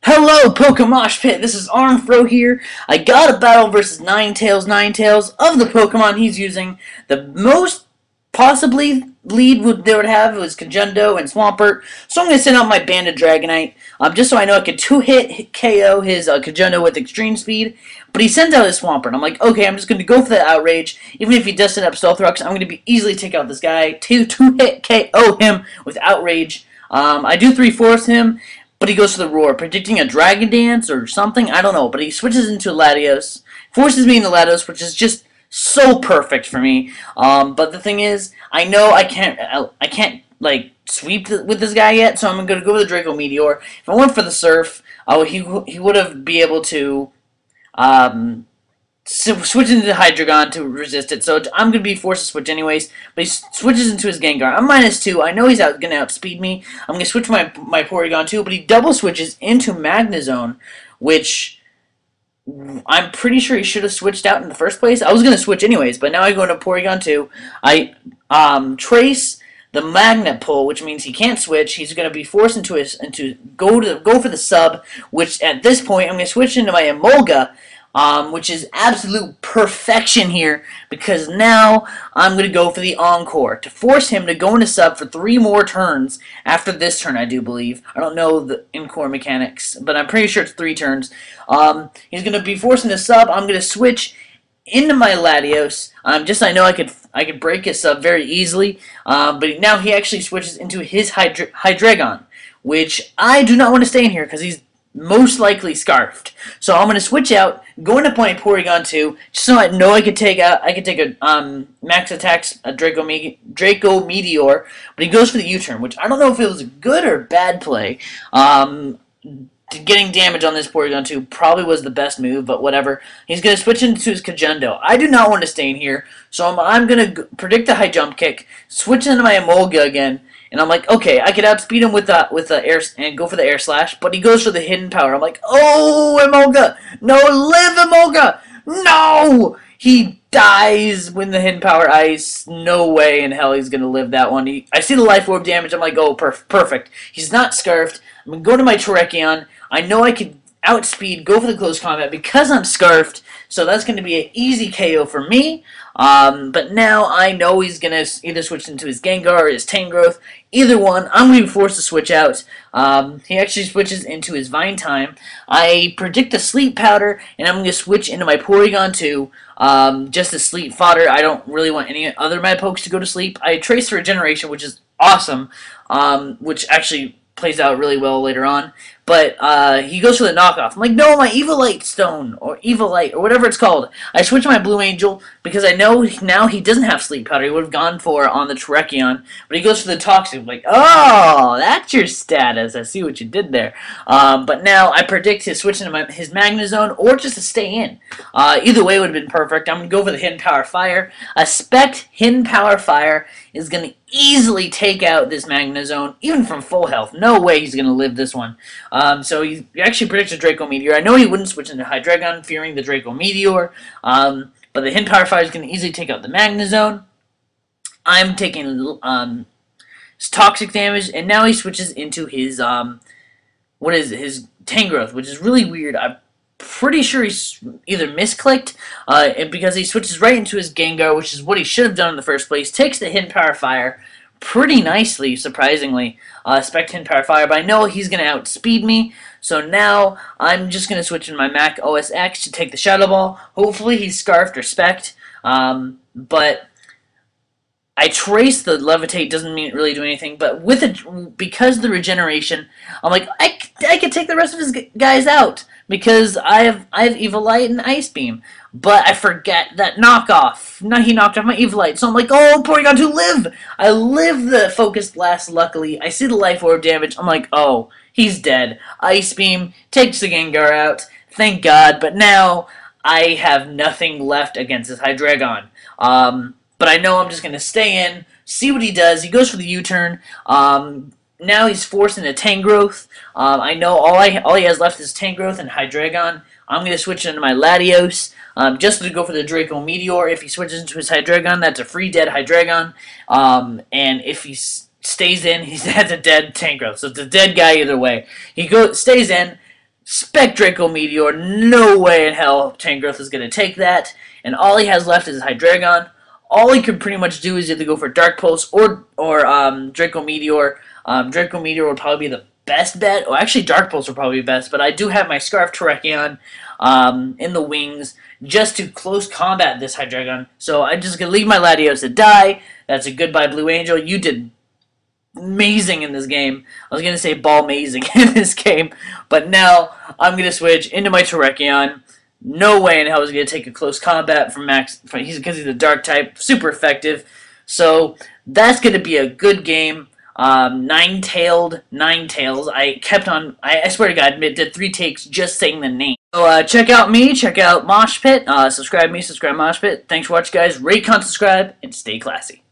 Hello, PokeMoshPit. This is ArmedFro here. I got a battle versus NinetailedNinetails of the Pokemon he's using. The most possibly lead they would have was Cogendo and Swampert. So I'm going to send out my Banded Dragonite, just so I know I could two-hit KO his Cogendo with extreme speed. But he sends out his Swampert. I'm like, okay, I'm just going to go for that Outrage. Even if he does send up Stealth Rocks, I'm going to easily take out this guy. Two-hit KO him with Outrage. I do 3/4 him. But he goes for the Roar, predicting a Dragon Dance or something, I don't know. But he switches into Latios, forces me into Latios, which is just so perfect for me. But the thing is, I know I can't like sweep with this guy yet, so I'm gonna go with the Draco Meteor. If I went for the Surf, he would have be able to switch into the Hydreigon to resist it, so I'm going to be forced to switch anyways, but he switches into his Gengar. I'm -2, I know he's going to outspeed me. I'm going to switch my Porygon too, but he double switches into Magnezone, which I'm pretty sure he should have switched out in the first place. I was going to switch anyways, but now I go into Porygon 2. I trace the Magnet Pull, which means he can't switch. He's going to be forced go for the sub, which at this point I'm going to switch into my Emolga, which is absolute perfection here, because now I'm going to go for the Encore to force him to go into sub for 3 more turns after this turn, I do believe. I don't know the in-core mechanics, but I'm pretty sure it's 3 turns. He's going to be forced into sub. I'm going to switch into my Latios, just so I know I could break his sub very easily, but now he actually switches into his Hydreigon, which I do not want to stay in here because he's most likely Scarfed. So I'm going to switch out, go into my Porygon 2, just so I know I could take a max attacks a Draco Meteor, but he goes for the U-turn, which I don't know if it was a good or bad play. Getting damage on this Porygon 2 probably was the best move, but whatever. He's going to switch into his Cogendo. I do not want to stay in here, so I'm going to predict a high jump kick, switch into my Emolga again, and I'm like, okay, I could outspeed him with the air and go for the air slash, but he goes for the hidden power. I'm like, oh, Emolga, no, live Emolga, no! He dies when the hidden power ice. No way in hell he's gonna live that one. I see the life orb damage. I'm like, oh, perfect. He's not Scarfed. I'm gonna go to my Terrakion. I know I could outspeed, go for the close combat because I'm Scarfed, so that's going to be an easy KO for me. But now I know he's going to either switch into his Gengar or his Tangrowth. Either one, I'm going to be forced to switch out. He actually switches into his Vine Time. I predict a Sleep Powder, and I'm going to switch into my Porygon 2, just as sleep fodder. I don't really want any other of my pokes to go to sleep. I trace the Regeneration, which is awesome, which actually plays out really well later on, but he goes for the knockoff. I'm like, no, my Evilite Stone, or Evilite, or whatever it's called. I switch my Blue Angel, because I know now he doesn't have Sleep Powder. He would have gone for on the Terrakion, but he goes for the Toxic. I'm like, oh, that's your status. I see what you did there. But now I predict his switch into his Magnezone, or just to stay in. Either way would have been perfect. I'm going to go for the Hidden Power Fire. A Spect Hidden Power Fire is going to easily take out this Magnezone, even from full health. No way he's going to live this one. So he actually predicts a Draco Meteor. I know he wouldn't switch into Hydreigon, fearing the Draco Meteor, but the Hidden Power Fire is going to easily take out the Magnezone. I'm taking his Toxic damage, and now he switches into his, his Tangrowth, which is really weird. I'm pretty sure he's either misclicked, because he switches right into his Gengar, which is what he should have done in the first place. Takes the Hidden Power Fire pretty nicely, surprisingly. Spect Hidden Power Fire, but I know he's going to outspeed me, so now I'm just going to switch in my Mac OS X to take the Shadow Ball. Hopefully he's Scarfed or Spect, but I trace the Levitate, doesn't really do anything, but with it, because of the Regeneration, I'm like, I can take the rest of his guys out, because I have Evilite and Ice Beam. But I forget that knockoff. Now he knocked off my Evilite, so I'm like, oh, Porygon 2, live! I live the Focus Blast, luckily. I see the Life Orb damage. I'm like, oh, he's dead. Ice Beam takes the Gengar out. Thank God. But now I have nothing left against this Hydreigon. But I know I'm just going to stay in, see what he does. He goes for the U-turn. Now he's forced into Tangrowth. I know all he has left is Tangrowth and Hydreigon. I'm going to switch into my Latios, just to go for the Draco Meteor. If he switches into his Hydreigon, that's a free dead Hydreigon. And if he stays in, that's a dead Tangrowth. So it's a dead guy either way. He stays in, Spec Draco Meteor, no way in hell Tangrowth is going to take that. And all he has left is Hydreigon. All he could pretty much do is either go for Dark Pulse or Draco Meteor. Draco Meteor would probably be the best bet. Well, actually, Dark Pulse would probably be best, but I do have my Scarf Terrakion in the wings just to close combat this Hydreigon. So I'm just going to leave my Latios to die. That's a goodbye, Blue Angel. You did amazing in this game. I was going to say ball-mazing in this game, but now I'm going to switch into my Terrakion. No way in hell he's going to take a close combat from Max, because he's a dark type. Super effective. So that's going to be a good game. Ninetails. I swear to God, it did 3 takes just saying the name. So check out me, check out MoshPit, subscribe me, subscribe MoshPit. Thanks for watching, guys. Rate, comment, subscribe, and stay classy.